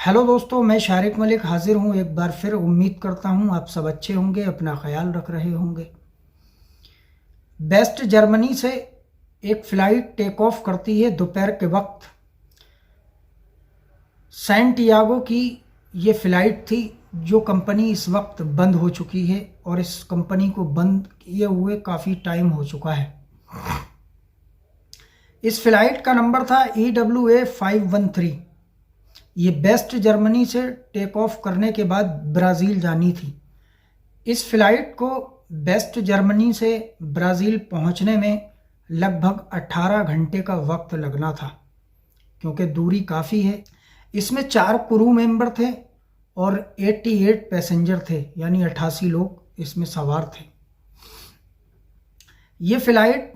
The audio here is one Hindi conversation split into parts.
हेलो दोस्तों, मैं शारिक मलिक हाजिर हूँ एक बार फिर। उम्मीद करता हूँ आप सब अच्छे होंगे, अपना ख्याल रख रहे होंगे। वेस्ट जर्मनी से एक फ़्लाइट टेक ऑफ करती है दोपहर के वक्त। सैंटियागो की ये फ़्लाइट थी जो कंपनी इस वक्त बंद हो चुकी है और इस कंपनी को बंद किए हुए काफ़ी टाइम हो चुका है। इस फ़्लाइट का नंबर था EWA513। ये वेस्ट जर्मनी से टेक ऑफ करने के बाद ब्राज़ील जानी थी। इस फ़्लाइट को वेस्ट जर्मनी से ब्राज़ील पहुंचने में लगभग 18 घंटे का वक्त लगना था, क्योंकि दूरी काफ़ी है। इसमें 4 क्रू मेंबर थे और 88 पैसेंजर थे, यानी 88 लोग इसमें सवार थे। ये फ़्लाइट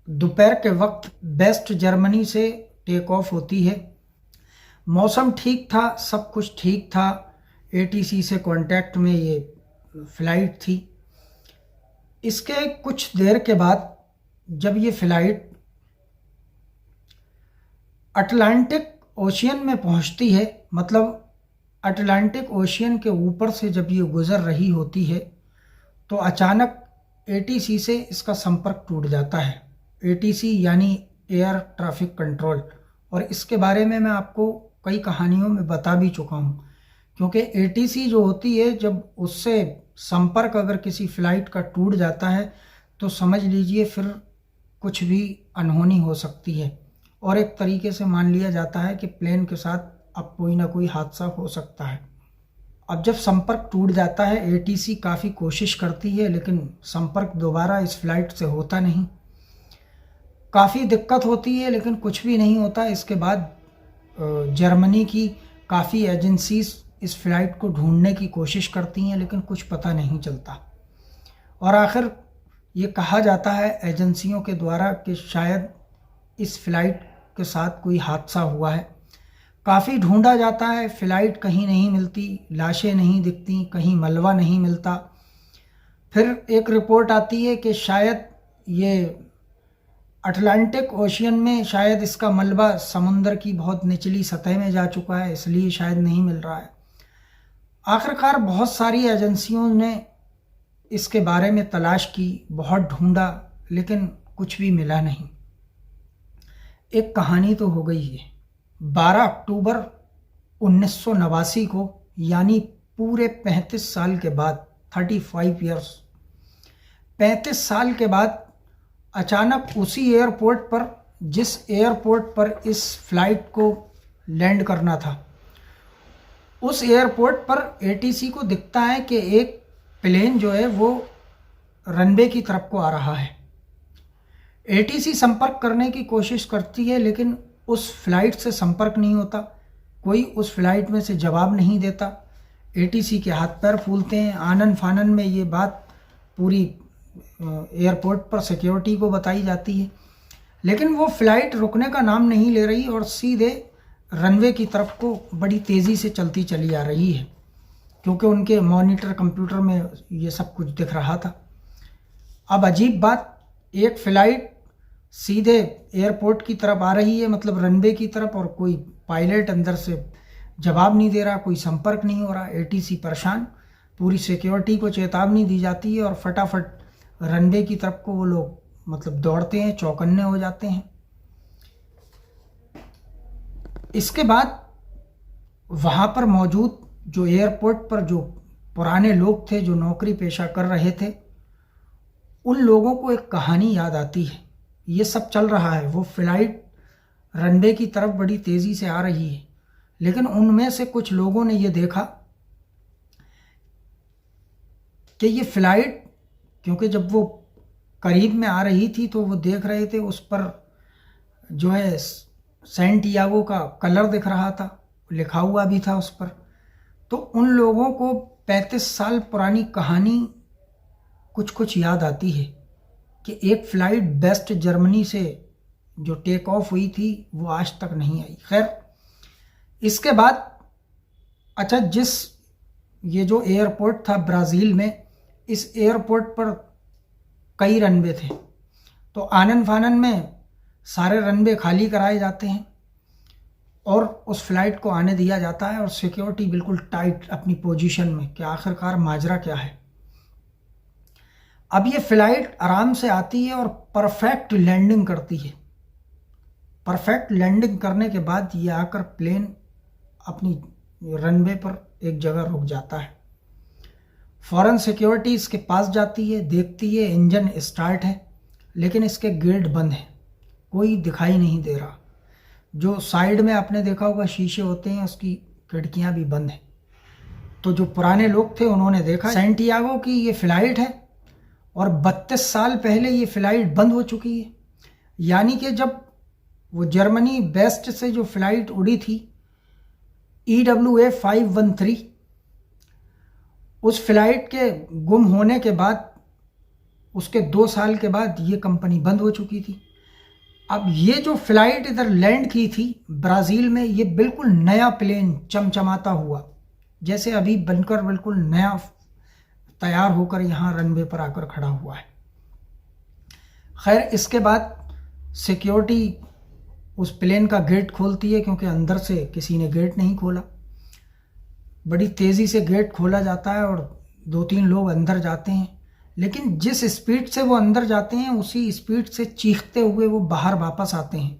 दोपहर के वक्त वेस्ट जर्मनी से टेक ऑफ होती है। मौसम ठीक था, सब कुछ ठीक था। ATC से कांटेक्ट में ये फ़्लाइट थी। इसके कुछ देर के बाद जब ये फ़्लाइट अटलांटिक ओशियन में पहुंचती है, मतलब अटलांटिक ओशियन के ऊपर से जब ये गुज़र रही होती है, तो अचानक ATC से इसका संपर्क टूट जाता है। ATC यानी एयर ट्रैफिक कंट्रोल, और इसके बारे में मैं आपको कई कहानियों में बता भी चुका हूँ। क्योंकि ATC जो होती है, जब उससे संपर्क अगर किसी फ़्लाइट का टूट जाता है तो समझ लीजिए फिर कुछ भी अनहोनी हो सकती है, और एक तरीके से मान लिया जाता है कि प्लेन के साथ अब कोई ना कोई हादसा हो सकता है। अब जब संपर्क टूट जाता है, ATC काफ़ी कोशिश करती है, लेकिन संपर्क दोबारा इस फ़्लाइट से होता नहीं। काफ़ी दिक्कत होती है, लेकिन कुछ भी नहीं होता। इसके बाद जर्मनी की काफ़ी एजेंसीज इस फ़्लाइट को ढूंढने की कोशिश करती हैं, लेकिन कुछ पता नहीं चलता। और आखिर ये कहा जाता है एजेंसियों के द्वारा कि शायद इस फ़्लाइट के साथ कोई हादसा हुआ है। काफ़ी ढूंढा जाता है, फ़्लाइट कहीं नहीं मिलती, लाशें नहीं दिखती, कहीं मलबा नहीं मिलता। फिर एक रिपोर्ट आती है कि शायद ये अटलांटिक ओशियन में शायद इसका मलबा समुंदर की बहुत निचली सतह में जा चुका है, इसलिए शायद नहीं मिल रहा है। आखिरकार बहुत सारी एजेंसियों ने इसके बारे में तलाश की, बहुत ढूंढा, लेकिन कुछ भी मिला नहीं। एक कहानी तो हो गई है। 12 अक्टूबर 1989 को, यानी पूरे 35 साल के बाद, 35 ईयर्स, 35 साल के बाद अचानक उसी एयरपोर्ट पर, जिस एयरपोर्ट पर इस फ्लाइट को लैंड करना था, उस एयरपोर्ट पर ATC को दिखता है कि एक प्लेन जो है वो रनवे की तरफ को आ रहा है। ATC संपर्क करने की कोशिश करती है, लेकिन उस फ्लाइट से संपर्क नहीं होता। कोई उस फ्लाइट में से जवाब नहीं देता। ATC के हाथ पैर फूलते हैं। आनन फानन में ये बात पूरी एयरपोर्ट पर सिक्योरिटी को बताई जाती है, लेकिन वो फ़्लाइट रुकने का नाम नहीं ले रही और सीधे रनवे की तरफ को बड़ी तेज़ी से चलती चली आ रही है, क्योंकि उनके मॉनिटर कंप्यूटर में ये सब कुछ दिख रहा था। अब अजीब बात, एक फ़्लाइट सीधे एयरपोर्ट की तरफ आ रही है, मतलब रनवे की तरफ, और कोई पायलट अंदर से जवाब नहीं दे रहा, कोई संपर्क नहीं हो रहा। ATC परेशान, पूरी सिक्योरिटी को चेतावनी दी जाती है और फटाफट रनवे की तरफ को वो लोग मतलब दौड़ते हैं, चौकन्ने हो जाते हैं। इसके बाद वहाँ पर मौजूद जो एयरपोर्ट पर जो पुराने लोग थे, जो नौकरी पेशा कर रहे थे, उन लोगों को एक कहानी याद आती है। ये सब चल रहा है, वो फ़्लाइट रनवे की तरफ बड़ी तेज़ी से आ रही है, लेकिन उनमें से कुछ लोगों ने ये देखा कि ये फ़्लाइट, क्योंकि जब वो करीब में आ रही थी तो वो देख रहे थे उस पर जो है सैंटियागो का कलर दिख रहा था, लिखा हुआ भी था उस पर। तो उन लोगों को 35 साल पुरानी कहानी कुछ कुछ याद आती है कि एक फ़्लाइट वेस्ट जर्मनी से जो टेक ऑफ हुई थी वो आज तक नहीं आई। खैर, इसके बाद अच्छा, ये जो एयरपोर्ट था ब्राज़ील में, इस एयरपोर्ट पर कई रनवे थे, तो आनन फानन में सारे रनवे खाली कराए जाते हैं और उस फ्लाइट को आने दिया जाता है और सिक्योरिटी बिल्कुल टाइट अपनी पोजीशन में कि आखिरकार माजरा क्या है। अब ये फ्लाइट आराम से आती है और परफेक्ट लैंडिंग करती है। परफेक्ट लैंडिंग करने के बाद ये आकर प्लेन अपनी रनवे पर एक जगह रुक जाता है। फौरन सिक्योरिटी इसके पास जाती है, देखती है इंजन स्टार्ट है लेकिन इसके गेट बंद हैं, कोई दिखाई नहीं दे रहा। जो साइड में आपने देखा होगा शीशे होते हैं उसकी खिड़कियां भी बंद हैं। तो जो पुराने लोग थे उन्होंने देखा सैंटियागो की ये फ़्लाइट है और 32 साल पहले ये फ़्लाइट बंद हो चुकी है। यानी कि जब वो जर्मनी बेस्ट से जो फ़्लाइट उड़ी थी EWA 513, उस फ्लाइट के गुम होने के बाद उसके 2 साल के बाद ये कंपनी बंद हो चुकी थी। अब ये जो फ्लाइट इधर लैंड की थी ब्राज़ील में, ये बिल्कुल नया प्लेन चमचमाता हुआ, जैसे अभी बनकर बिल्कुल नया तैयार होकर यहाँ रनवे पर आकर खड़ा हुआ है। खैर इसके बाद सिक्योरिटी उस प्लेन का गेट खोलती है क्योंकि अंदर से किसी ने गेट नहीं खोला। बड़ी तेज़ी से गेट खोला जाता है और 2-3 लोग अंदर जाते हैं, लेकिन जिस स्पीड से वो अंदर जाते हैं उसी स्पीड से चीखते हुए वो बाहर वापस आते हैं।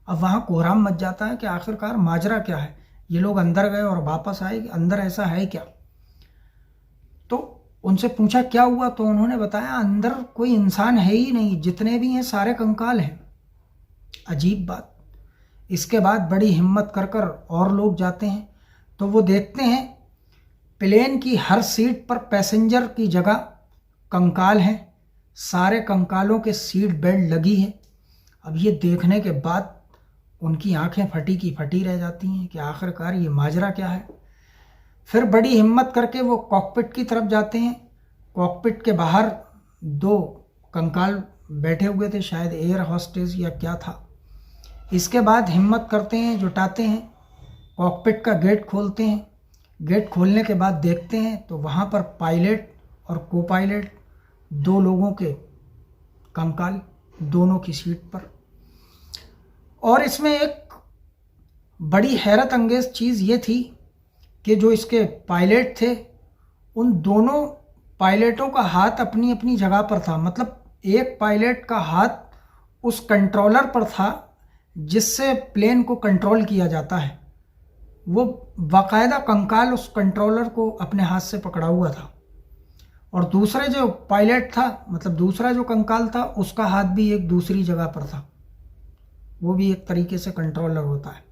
अब वहाँ कोहराम मच जाता है कि आखिरकार माजरा क्या है, ये लोग अंदर गए और वापस आए, अंदर ऐसा है क्या। तो उनसे पूछा क्या हुआ, तो उन्होंने बताया अंदर कोई इंसान है ही नहीं, जितने भी हैं सारे कंकाल हैं। अजीब बात। इसके बाद बड़ी हिम्मत कर कर और लोग जाते हैं तो वो देखते हैं प्लेन की हर सीट पर पैसेंजर की जगह कंकाल हैं, सारे कंकालों के सीट बेल्ट लगी है। अब ये देखने के बाद उनकी आंखें फटी की फटी रह जाती हैं कि आखिरकार ये माजरा क्या है। फिर बड़ी हिम्मत करके वो कॉकपिट की तरफ जाते हैं। कॉकपिट के बाहर 2 कंकाल बैठे हुए थे, शायद एयर होस्टेस या क्या था। इसके बाद हिम्मत करते हैं, जुटाते हैं, कॉकपिट का गेट खोलते हैं। गेट खोलने के बाद देखते हैं तो वहाँ पर पायलट और को पायलट 2 लोगों के कंकाल दोनों की सीट पर। और इसमें एक बड़ी हैरत अंगेज चीज़ ये थी कि जो इसके पायलट थे उन दोनों पायलटों का हाथ अपनी अपनी जगह पर था। मतलब एक पायलट का हाथ उस कंट्रोलर पर था जिससे प्लेन को कंट्रोल किया जाता है, वो बाकायदा कंकाल उस कंट्रोलर को अपने हाथ से पकड़ा हुआ था। और दूसरे जो पायलट था, मतलब दूसरा जो कंकाल था, उसका हाथ भी एक दूसरी जगह पर था, वो भी एक तरीके से कंट्रोलर होता है।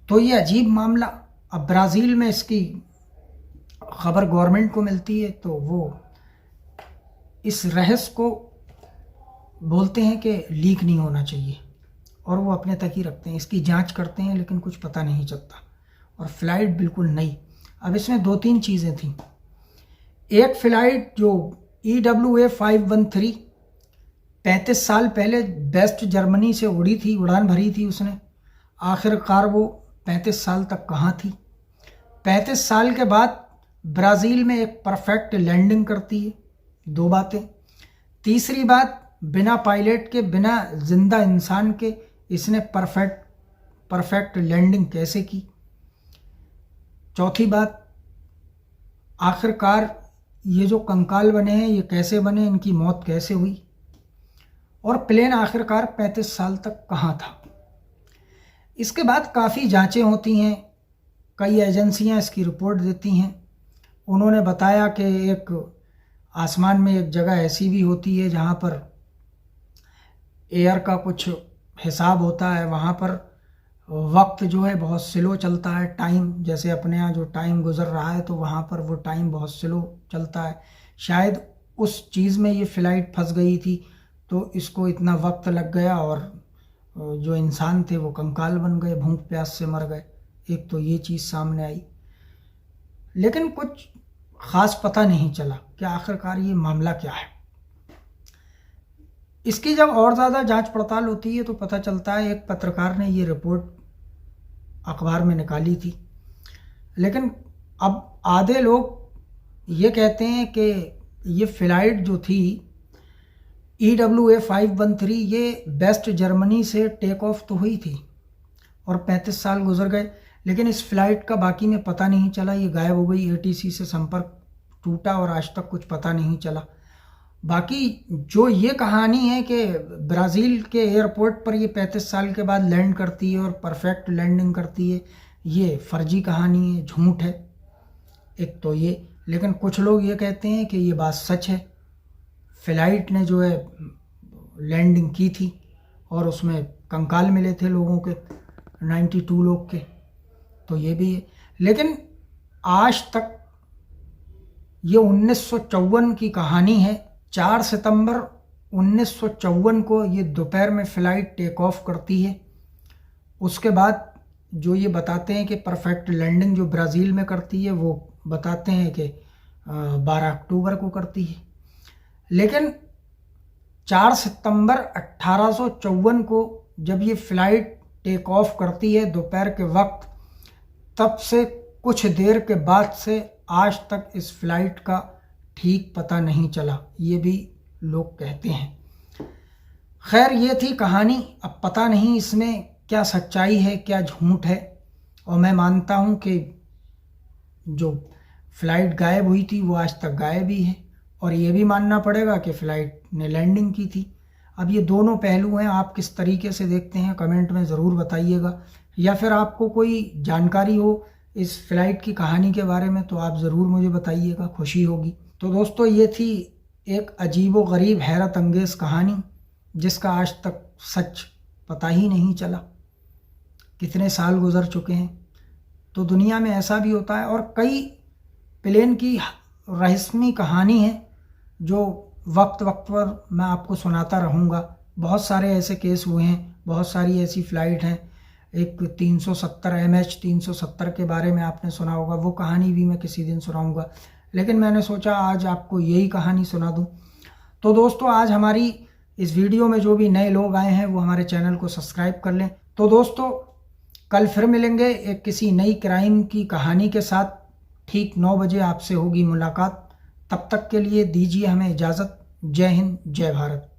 तो ये अजीब मामला। अब ब्राज़ील में इसकी खबर गवर्नमेंट को मिलती है तो वो इस रहस्य को बोलते हैं कि लीक नहीं होना चाहिए और वो अपने तक ही रखते हैं। इसकी जांच करते हैं लेकिन कुछ पता नहीं चलता। और फ्लाइट बिल्कुल नई। अब इसमें 2-3 चीज़ें थीं। एक फ़्लाइट जो EWA 513 35 साल पहले बेस्ट जर्मनी से उड़ी थी, उड़ान भरी थी उसने, आखिरकार वो 35 साल तक कहाँ थी। 35 साल के बाद ब्राज़ील में एक परफेक्ट लैंडिंग करती है। 2 बातें। तीसरी बात, बिना पायलट के, बिना जिंदा इंसान के इसने परफेक्ट लैंडिंग कैसे की। चौथी बात, आखिरकार ये जो कंकाल बने हैं ये कैसे बने, इनकी मौत कैसे हुई, और प्लेन आखिरकार 35 साल तक कहाँ था। इसके बाद काफ़ी जांचें होती हैं, कई एजेंसियां इसकी रिपोर्ट देती हैं। उन्होंने बताया कि एक आसमान में एक जगह ऐसी भी होती है जहाँ पर एयर का कुछ हिसाब होता है, वहाँ पर वक्त जो है बहुत स्लो चलता है। टाइम जैसे अपने यहाँ जो टाइम गुजर रहा है तो वहाँ पर वो टाइम बहुत स्लो चलता है। शायद उस चीज़ में ये फ़्लाइट फंस गई थी तो इसको इतना वक्त लग गया और जो इंसान थे वो कंकाल बन गए, भूख प्यास से मर गए। एक तो ये चीज़ सामने आई, लेकिन कुछ ख़ास पता नहीं चला कि आखिरकार ये मामला क्या है। इसकी जब और ज़्यादा जांच पड़ताल होती है तो पता चलता है, एक पत्रकार ने ये रिपोर्ट अखबार में निकाली थी, लेकिन अब आधे लोग ये कहते हैं कि ये फ़्लाइट जो थी EWA 513 ये बेस्ट जर्मनी से टेक ऑफ तो हुई थी और 35 साल गुजर गए, लेकिन इस फ्लाइट का बाकी में पता नहीं चला। ये गायब हो गई, ATC से संपर्क टूटा और आज तक कुछ पता नहीं चला। बाकी जो ये कहानी है कि ब्राज़ील के एयरपोर्ट पर ये 35 साल के बाद लैंड करती है और परफेक्ट लैंडिंग करती है, ये फर्जी कहानी है, झूठ है एक तो ये। लेकिन कुछ लोग ये कहते हैं कि ये बात सच है, फ़्लाइट ने जो है लैंडिंग की थी और उसमें कंकाल मिले थे लोगों के, 92 लोग के, तो ये भी है। लेकिन आज तक ये 1954 की कहानी है। 4 सितंबर 1954 को ये दोपहर में फ़्लाइट टेक ऑफ करती है। उसके बाद जो ये बताते हैं कि परफेक्ट लैंडिंग जो ब्राज़ील में करती है, वो बताते हैं कि 12 अक्टूबर को करती है। लेकिन 4 सितंबर 1854 को जब ये फ़्लाइट टेक ऑफ करती है दोपहर के वक्त, तब से कुछ देर के बाद से आज तक इस फ्लाइट का ठीक पता नहीं चला, ये भी लोग कहते हैं। खैर, ये थी कहानी। अब पता नहीं इसमें क्या सच्चाई है, क्या झूठ है। और मैं मानता हूँ कि जो फ़्लाइट गायब हुई थी वो आज तक गायब ही है, और ये भी मानना पड़ेगा कि फ़्लाइट ने लैंडिंग की थी। अब ये दोनों पहलू हैं, आप किस तरीके से देखते हैं कमेंट में ज़रूर बताइएगा। या फिर आपको कोई जानकारी हो इस फ़्लाइट की कहानी के बारे में तो आप ज़रूर मुझे बताइएगा, खुशी होगी। तो दोस्तों, ये थी एक अजीबो गरीब हैरत अंगेज़ कहानी जिसका आज तक सच पता ही नहीं चला। कितने साल गुजर चुके हैं। तो दुनिया में ऐसा भी होता है, और कई प्लेन की रहस्यमयी कहानी है जो वक्त वक्त पर मैं आपको सुनाता रहूँगा। बहुत सारे ऐसे केस हुए हैं, बहुत सारी ऐसी फ़्लाइट हैं। एक 370 MH 370 के बारे में आपने सुना होगा, वो कहानी भी मैं किसी दिन सुनाऊंगा, लेकिन मैंने सोचा आज आपको यही कहानी सुना दूं। तो दोस्तों, आज हमारी इस वीडियो में जो भी नए लोग आए हैं वो हमारे चैनल को सब्सक्राइब कर लें। तो दोस्तों, कल फिर मिलेंगे एक किसी नई क्राइम की कहानी के साथ। ठीक 9 बजे आपसे होगी मुलाकात। तब तक के लिए दीजिए हमें इजाज़त। जय हिंद, जय भारत।